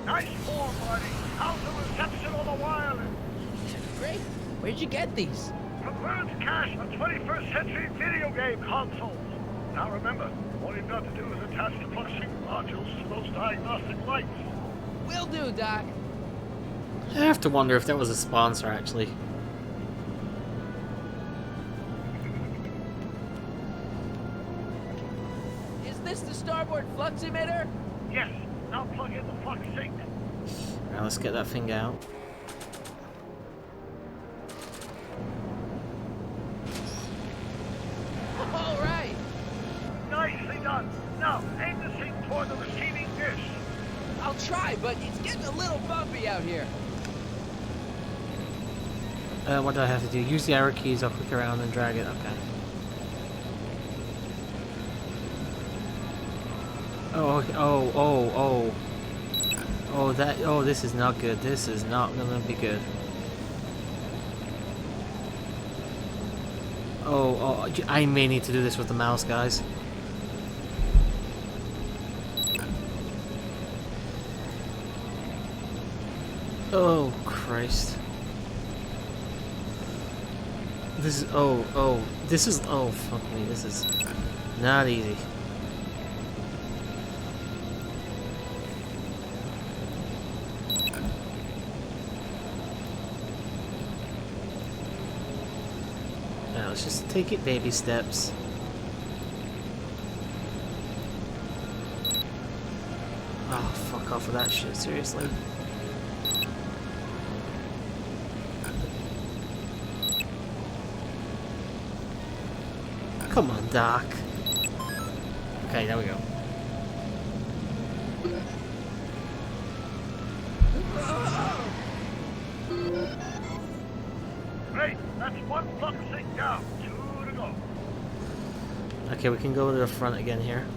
Nice form, buddy. How's the reception on the wireless? Great. Where'd you get these? From Vern's cache on 21st century video game consoles. Now remember, all you've got to do is attach the functioning modules to those diagnostic lights. Will do, Doc. I have to wonder if that was a sponsor, actually. Is this the starboard flux emitter? Yes. Now plug in the flux sink. Now let's get that thing out. All right. Nicely done. Now aim the sink toward the receiving dish. I'll try, but it's getting a little bumpy out here. What do I have to do? Use the arrow keys, I'll click around and drag it. Okay. Oh, this is not good. This is not gonna be good. I may need to do this with the mouse, guys. Oh, Christ. This is, oh, fuck me, this is not easy. Now, let's just take it baby steps. Oh, fuck off with that shit, seriously. Come on, Doc. Okay, there we go. Great. That's one flux sink down. 2 to go. Okay, we can go to the front again here.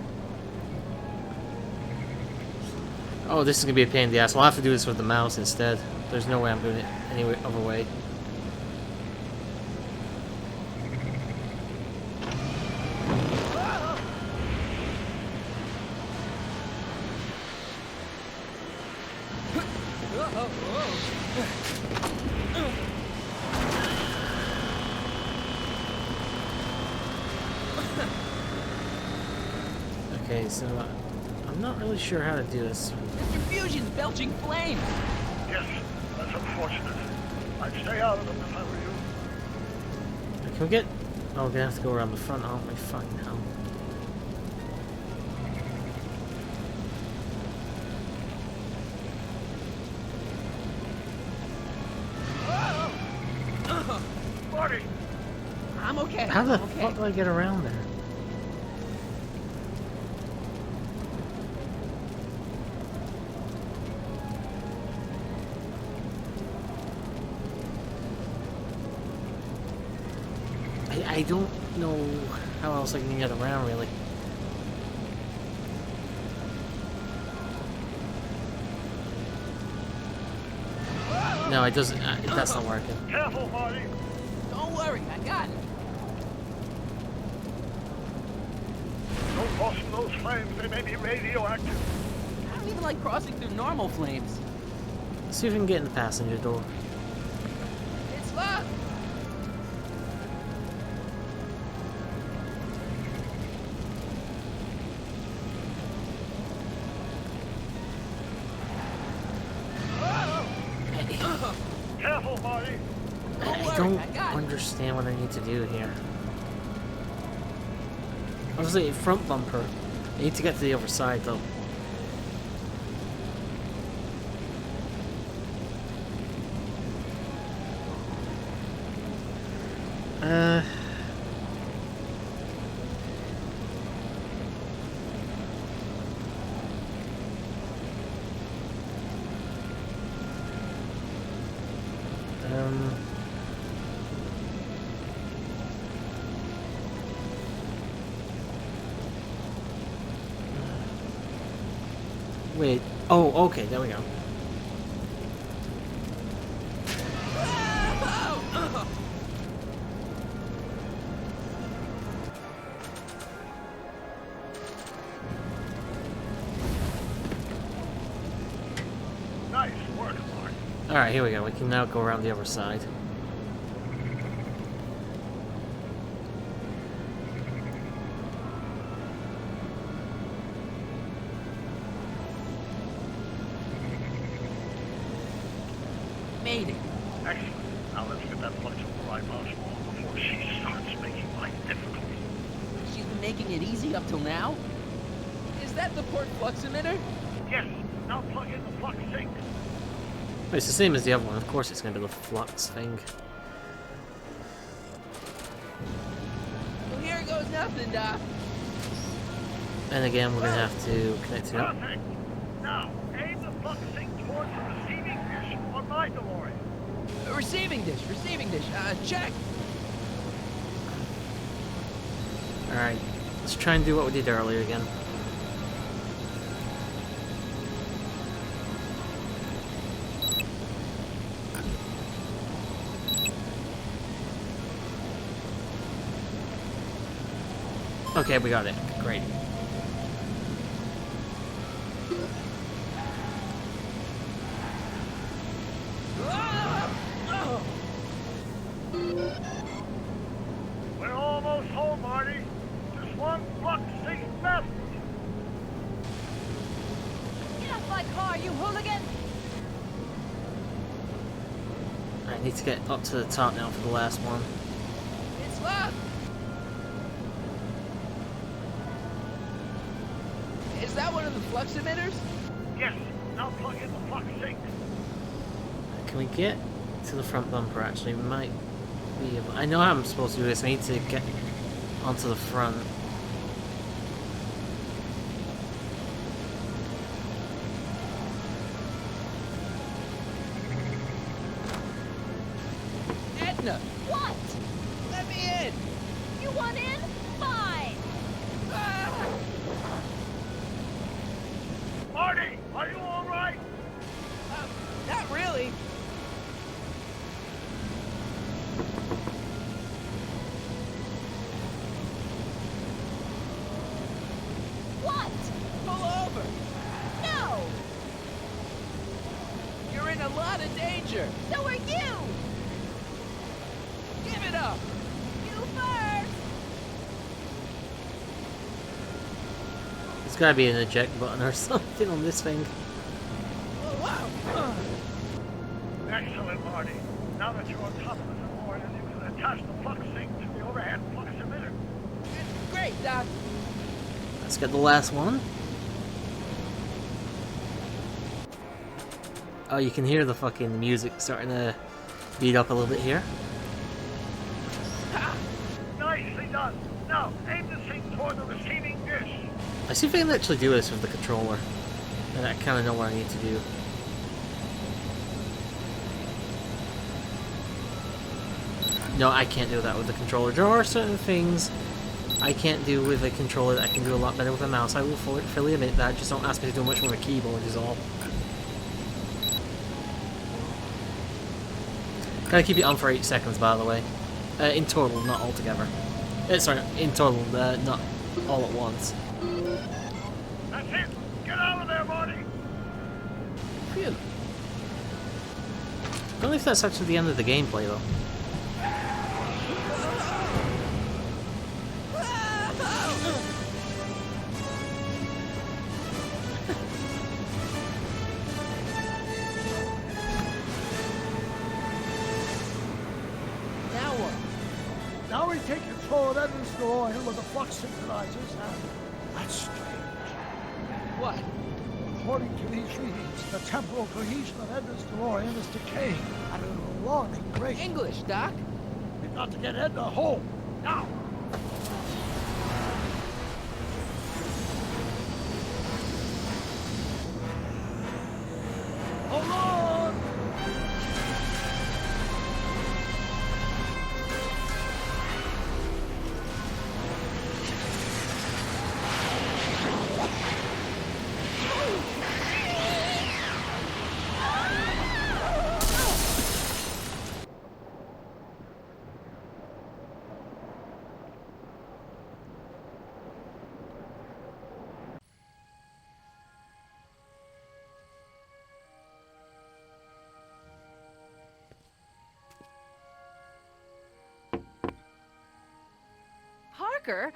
Oh, this is gonna be a pain in the ass. I'll have to do this with the mouse instead. There's no way I'm doing it any other way. Okay, so I'm not really sure how to do this. Your fusion's belching flames. Yes, that's unfortunate. I'd stay out of them if I were you. Can we get... Oh, we're gonna have to go around the front, aren't we? Fucking hell. Marty! I'm okay. How the I'm okay. fuck do I get around there? I don't know how else I can get around, really. No, it doesn't. That's not working. Careful, Marty! Don't worry, I got it. Don't cross from those flames. They may be radioactive. I don't even like crossing through normal flames. Let's see if we can get in the passenger door. It's locked. Careful, Marty! I don't understand what I need to do here. Obviously, a front bumper. I need to get to the other side, though. Wait. Oh, okay, there we go. Alright, here we go. We can now go around the other side. Made it. Excellent. Now let's get that flexible ride marshal before she starts making life difficult. She's been making it easy up till now? Is that the port flux emitter? Yes. Now plug in the flux sink. It's the same as the other one. Of course it's going to be the flux thing. Well, here goes nothing, Doc. And again, we're going to have to connect it up. Perfect. Now aim the flux sink towards the receiving dish on my DeLorean. Receiving dish. Check. Alright, let's try and do what we did earlier again. Okay, we got it. Great. We're almost home, Marty. Just one flux sink left. Get off my car, you hooligan! I need to get up to the top now for the last one. It's locked. Is that one of the flux emitters? Yes. Now plug in the flux sink. Can we get to the front bumper actually? We might be able... I know how I'm supposed to do this. I need to get onto the front. Edna, What? let me in. You want in? Fine! Ah! Marty, are you all right? Not really. What? Pull over. No! You're in a lot of danger. So are you! Give it up. You first! There's gotta be an eject button or something on this thing. Oh, wow. Excellent, Marty. Now that you're on top of the DeLorean, you can attach the flux sink to the overhead flux emitter. Great, Doc. Let's get the last one. Oh, you can hear the fucking music starting to beat up a little bit here. Nicely done. Now aim the sink toward the receiving dish. I see if I can actually do this with the controller. And I kind of know what I need to do. No, I can't do that with the controller. There are certain things I can't do with a controller that I can do a lot better with a mouse. I will fully admit that. Just don't ask me to do much with a keyboard is all. Gotta keep it on for 8 seconds, by the way. In total, not all together. Sorry, in total, not all at once. That's it. Get out of there, Marty. Phew. I don't know if that's actually the end of the gameplay, though. Now what? Now we take control of Edna's DeLorean with the flux synchronizers, and that's strange. What? According to these readings, the temporal cohesion of Edna's DeLorean is decaying at an alarming rate. English, Doc. We've got to get Edna home, now! Hold on! quicker,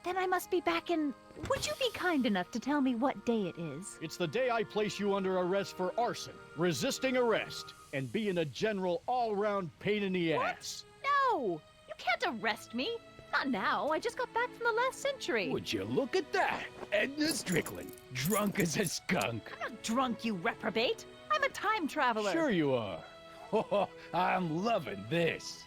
then I must be back in... Would you be kind enough to tell me what day it is? It's the day I place you under arrest for arson, resisting arrest, and being a general all-round pain in the ass. No! You can't arrest me. Not now. I just got back from the last century. Would you look at that? Edna Strickland, drunk as a skunk. I'm not drunk, you reprobate. I'm a time traveler. Sure you are. Oh, I'm loving this.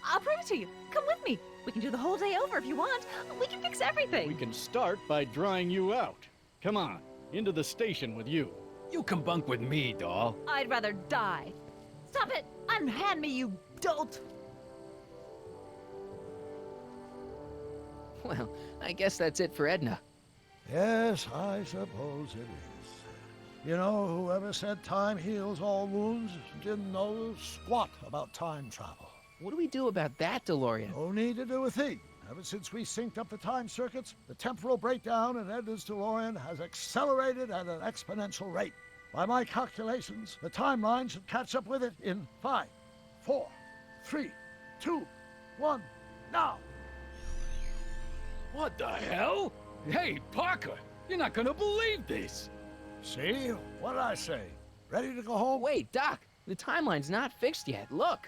I'll prove it to you. Come with me. We can do the whole day over if you want. We can fix everything. We can start by drying you out. Come on, into the station with you. You can bunk with me, doll. I'd rather die. Stop it! Unhand me, you dolt! Well, I guess that's it for Edna. Yes, I suppose it is. You know, whoever said time heals all wounds didn't know squat about time travel. What do we do about that, DeLorean? No need to do a thing. Ever since we synced up the time circuits, the temporal breakdown in Edna's DeLorean has accelerated at an exponential rate. By my calculations, the timeline should catch up with it in 5, 4, 3, 2, 1, now! What the hell? Hey, Parker, you're not gonna believe this. See? What did I say? Ready to go home? Wait, Doc, the timeline's not fixed yet. Look.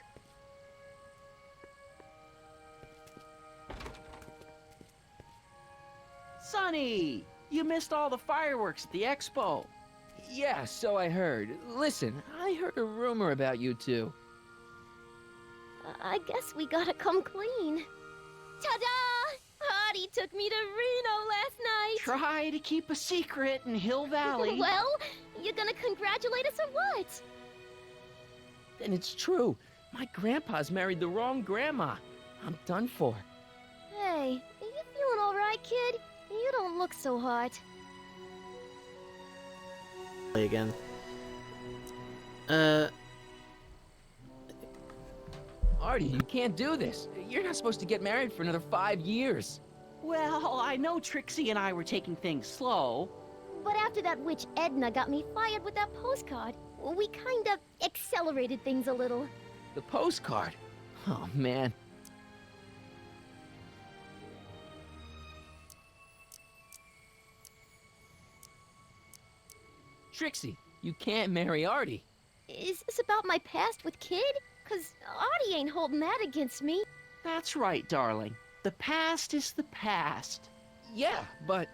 Sonny, you missed all the fireworks at the expo. Yeah, so I heard. Listen, I heard a rumor about you two. I guess we gotta come clean. Ta-da! Artie took me to Reno last night. Try to keep a secret in Hill Valley. Well, you gonna congratulate us or what? Then it's true. My grandpa's married the wrong grandma. I'm done for. Hey, are you feeling all right, kid? You don't look so hot. Play again. Artie, you can't do this. You're not supposed to get married for another 5 years. Well, I know Trixie and I were taking things slow. But after that witch Edna got me fired with that postcard, we kind of accelerated things a little. The postcard? Oh, man. Trixie, you can't marry Artie. Is this about my past with Kid? 'Cause Artie ain't holding that against me. That's right, darling. The past is the past. Yeah, but...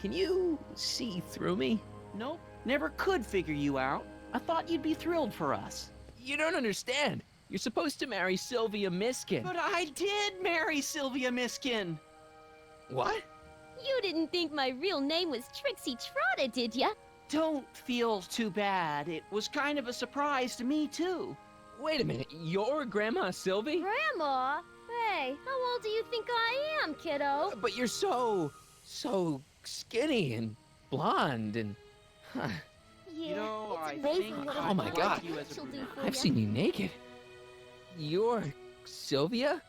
Can you see through me? Nope, never could figure you out. I thought you'd be thrilled for us. You don't understand. You're supposed to marry Sylvia Miskin. But I did marry Sylvia Miskin. What? You didn't think my real name was Trixie Trotter, did ya? Don't feel too bad. It was kind of a surprise to me, too. Wait a minute, you're Grandma Sylvie? Grandma? Hey, how old do you think I am, kiddo? But you're so skinny and blonde and... Huh. Yeah, You know, it's I amazing think what Oh a my blonde God. you as a she'll do brunette. for I've ya. seen you naked. You're Sylvia?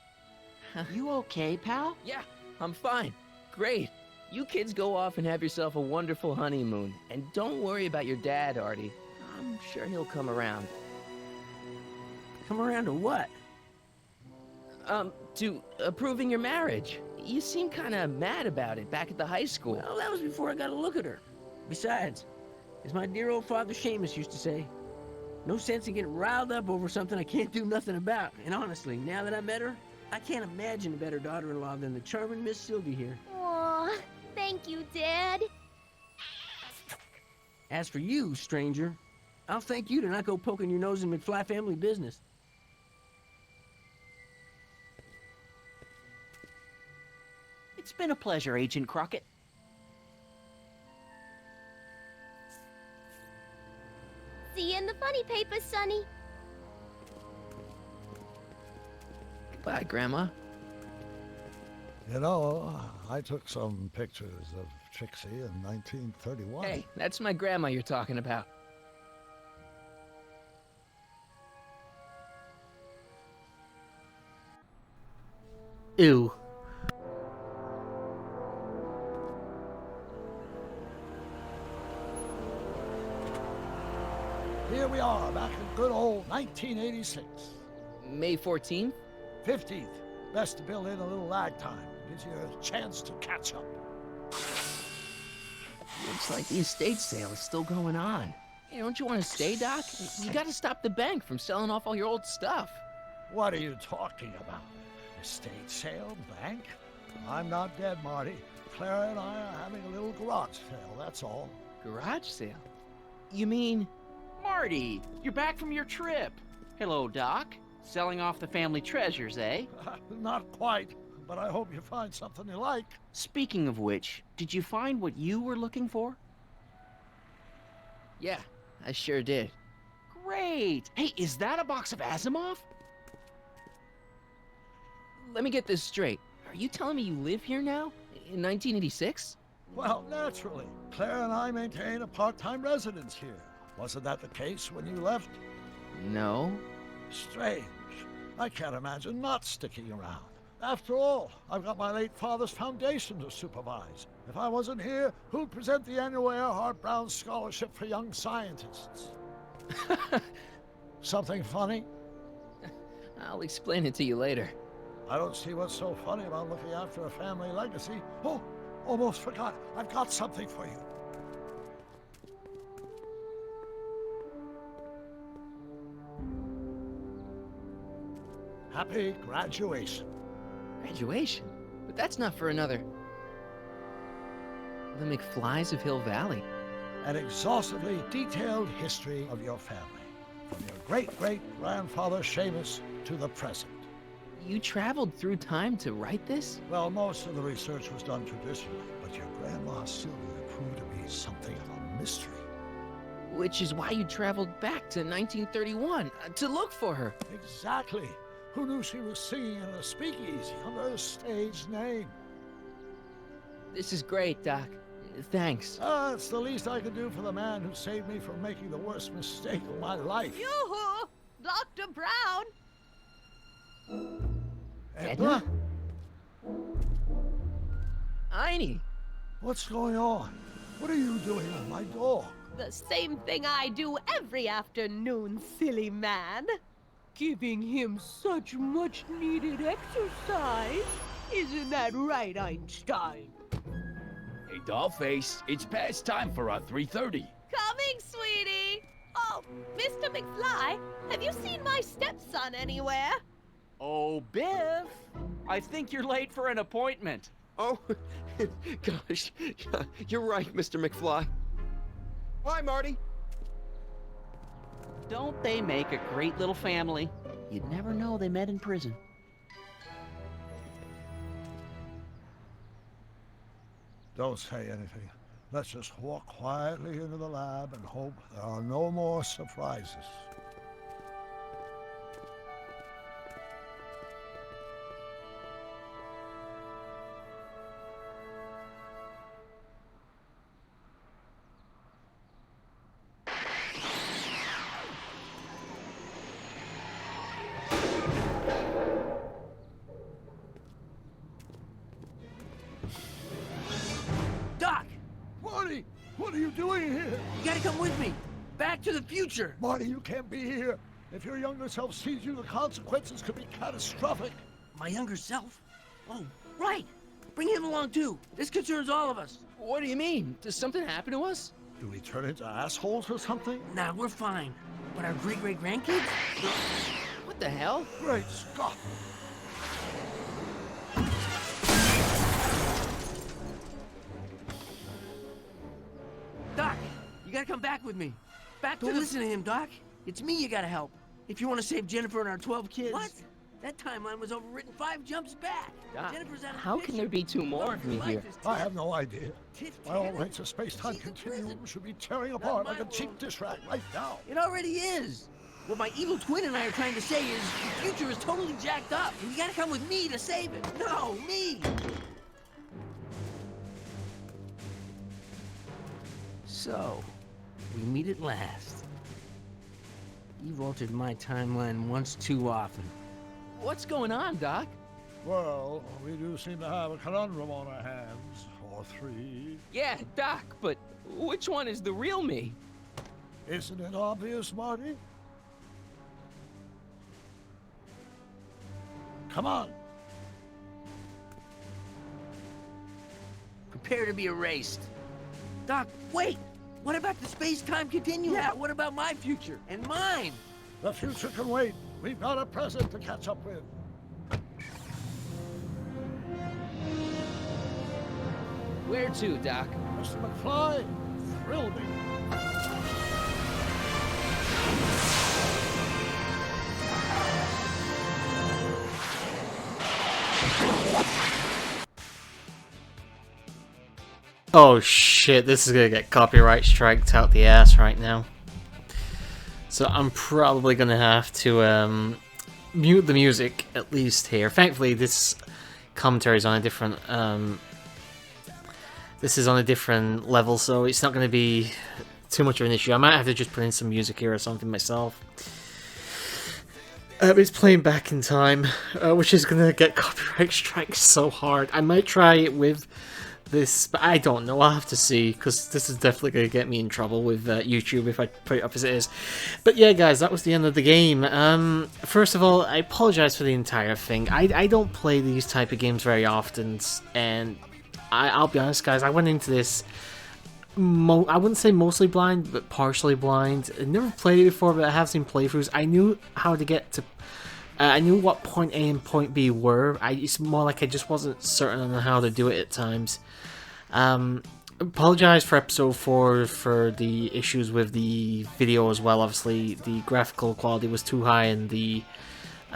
You okay, pal? Yeah, I'm fine. Great. You kids go off and have yourself a wonderful honeymoon. And don't worry about your dad, Artie. I'm sure he'll come around. Come around to what? To approving your marriage. You seem kind of mad about it back at the high school. Well, that was before I got a look at her. Besides, as my dear old father Seamus used to say, no sense in getting riled up over something I can't do nothing about. And honestly, now that I met her, I can't imagine a better daughter-in-law than the charming Miss Sylvie here. Aw, thank you, Dad. As for you, stranger, I'll thank you to not go poking your nose in McFly family business. It's been a pleasure, Agent Crockett. See you in the funny paper, Sonny. Goodbye, Grandma. You know, I took some pictures of Trixie in 1931. Hey, that's my grandma you're talking about. Ew. Here we are, back in good old 1986. May 14th? 15th. Best to build in a little lag time. Gives you a chance to catch up. Looks like the estate sale is still going on. Hey, don't you want to stay, Doc? You gotta stop the bank from selling off all your old stuff. What are you talking about? Estate sale? Bank? I'm not dead, Marty. Clara and I are having a little garage sale, that's all. Garage sale? You mean... Marty, you're back from your trip. Hello, Doc. Selling off the family treasures, eh? Not quite, but I hope you find something you like. Speaking of which, did you find what you were looking for? Yeah, I sure did. Great! Hey, is that a box of Asimov? Let me get this straight. Are you telling me you live here now? In 1986? Well, naturally. Claire and I maintain a part-time residence here. Wasn't that the case when you left? No. Strange. I can't imagine not sticking around. After all, I've got my late father's foundation to supervise. If I wasn't here, who'd present the annual Earhart Brown Scholarship for Young Scientists? Something funny? I'll explain it to you later. I don't see what's so funny about looking after a family legacy. Oh, almost forgot. I've got something for you. Happy graduation. Graduation? But that's not for another... The McFlys of Hill Valley. An exhaustively detailed history of your family, from your great-great-grandfather Seamus to the present. You traveled through time to write this? Well, most of the research was done traditionally, but your grandma Sylvia proved to be something of a mystery. Which is why you traveled back to 1931, to look for her. Exactly. Who knew she was singing in a speakeasy under a stage name? This is great, Doc. Thanks. It's the least I could do for the man who saved me from making the worst mistake of my life. Yoo-hoo! Dr. Brown! Edna? Einie! What's going on? What are you doing with my dog? The same thing I do every afternoon, silly man. Giving him such much-needed exercise. Isn't that right, Einstein? Hey, Dollface, it's past time for our 3:30. Coming, sweetie! Oh, Mr. McFly, have you seen my stepson anywhere? Oh, Biff! I think you're late for an appointment. Oh, gosh. You're right, Mr. McFly. Hi, Marty. Don't they make a great little family? You'd never know they met in prison. Don't say anything. Let's just walk quietly into the lab and hope there are no more surprises. Doc! Marty, what are you doing here? You gotta come with me! Back to the future! Marty, you can't be here. If your younger self sees you, the consequences could be catastrophic. My younger self? Oh, right! Bring him along too! This concerns all of us! What do you mean? Does something happen to us? Do we turn into assholes or something? Nah, we're fine. But our great-great-grandkids? What the hell? Great Scott! Doc, you gotta come back with me. Back to Don't listen to him, Doc. It's me you gotta help. If you want to save Jennifer and our 12 kids. What? That timeline was overwritten 5 jumps back. Doc, Jennifer's out of how the can there be 2 more of me here? I have no idea. My own rates of space-time continuum should be tearing apart like a cheap dish rack right now. It already is. What my evil twin and I are trying to say is the future is totally jacked up, and you gotta come with me to save it. No, me! So, we meet at last. You've altered my timeline once too often. What's going on, Doc? Well, we do seem to have a conundrum on our hands. Or 3. Yeah, Doc, but which one is the real me? Isn't it obvious, Marty? Come on. Prepare to be erased. Doc, wait! What about the space-time continuum? Yeah, what about my future? And mine? The future can wait. We've got a present to catch up with. Where to, Doc? Mr. McFly, thrill me. Oh shit, this is gonna get copyright striked out the ass right now. So I'm probably gonna have to mute the music, at least here. Thankfully this commentary is on a different this is on a different level, so it's not gonna be too much of an issue. I might have to just put in some music here or something myself. It's playing back in time, which is gonna get copyright striked so hard. I might try it with this, but I don't know. I'll have to see, because this is definitely going to get me in trouble with YouTube if I put it up as it is. But yeah, guys, that was the end of the game. First of all, I apologize for the entire thing. I don't play these type of games very often, and I'll be honest, guys, I went into this, I wouldn't say mostly blind, but partially blind. I never played it before, but I have seen playthroughs. I knew how to get to... I knew what point A and point B were. It's more like I just wasn't certain on how to do it at times. Apologize for episode 4 for the issues with the video as well. Obviously, the graphical quality was too high and the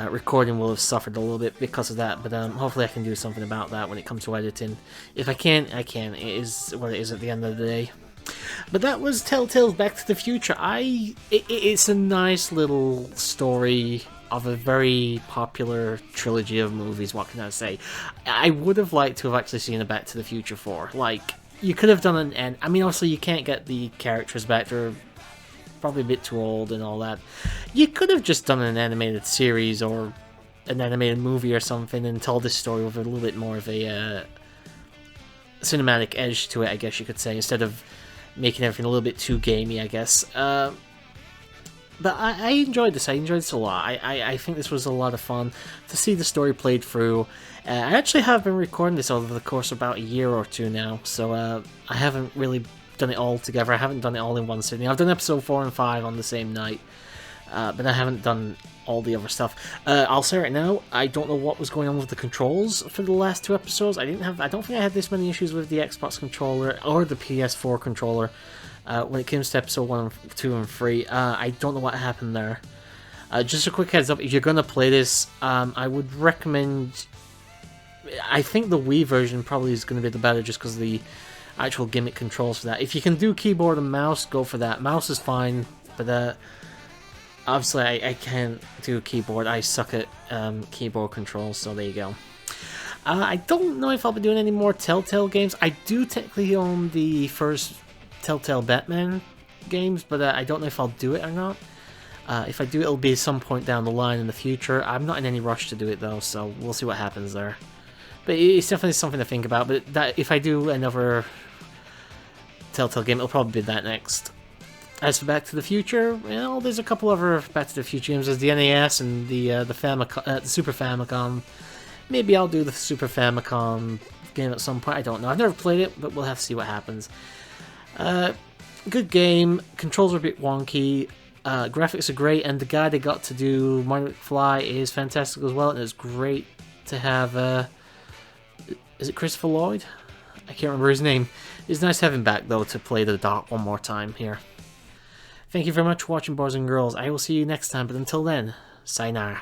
recording will have suffered a little bit because of that. But hopefully I can do something about that when it comes to editing. If I can, I can. It is what it is at the end of the day. But that was Telltale's Back to the Future. It's a nice little story of a very popular trilogy of movies. What can I say? I would have liked to have actually seen a Back to the Future 4. Like, you could have done an end. I mean, obviously you can't get the characters back. They're probably a bit too old and all that. You could have just done an animated series or an animated movie or something and told this story with a little bit more of a cinematic edge to it, I guess you could say, instead of making everything a little bit too gamey, I guess. But I enjoyed this. I enjoyed this a lot. I think this was a lot of fun to see the story played through. I actually have been recording this over the course of about a year or two now, so I haven't really done it all together. I haven't done it all in one sitting. I've done episode 4 and 5 on the same night, but I haven't done all the other stuff. I'll say right now, I don't know what was going on with the controls for the last 2 episodes. I don't think I had this many issues with the Xbox controller or the PS4 controller. When it comes to episode 1, 2, and 3, I don't know what happened there. Just a quick heads up, if you're going to play this, I would recommend... I think the Wii version probably is going to be the better, just because of the actual gimmick controls for that. If you can do keyboard and mouse, go for that. Mouse is fine, but obviously I can't do keyboard. I suck at keyboard controls, so there you go. I don't know if I'll be doing any more Telltale games. I do technically own the first Telltale Batman games, but I don't know if I'll do it or not. If I do, it'll be some point down the line in the future. I'm not in any rush to do it though, so we'll see what happens there. But it's definitely something to think about. But that, if I do another Telltale game, it'll probably be that next. As for Back to the Future, well, there's a couple other Back to the Future games. There's the NES and the Super Famicom. Maybe I'll do the Super Famicom game at some point. I don't know. I've never played it, but we'll have to see what happens. Good game. Controls are a bit wonky. Graphics are great, and the guy they got to do Marty McFly is fantastic as well. And it's great to have. Is it Christopher Lloyd? I can't remember his name. It's nice to have him back though to play the Doc one more time here. Thank you very much for watching, boys and girls. I will see you next time, but until then, sayonara.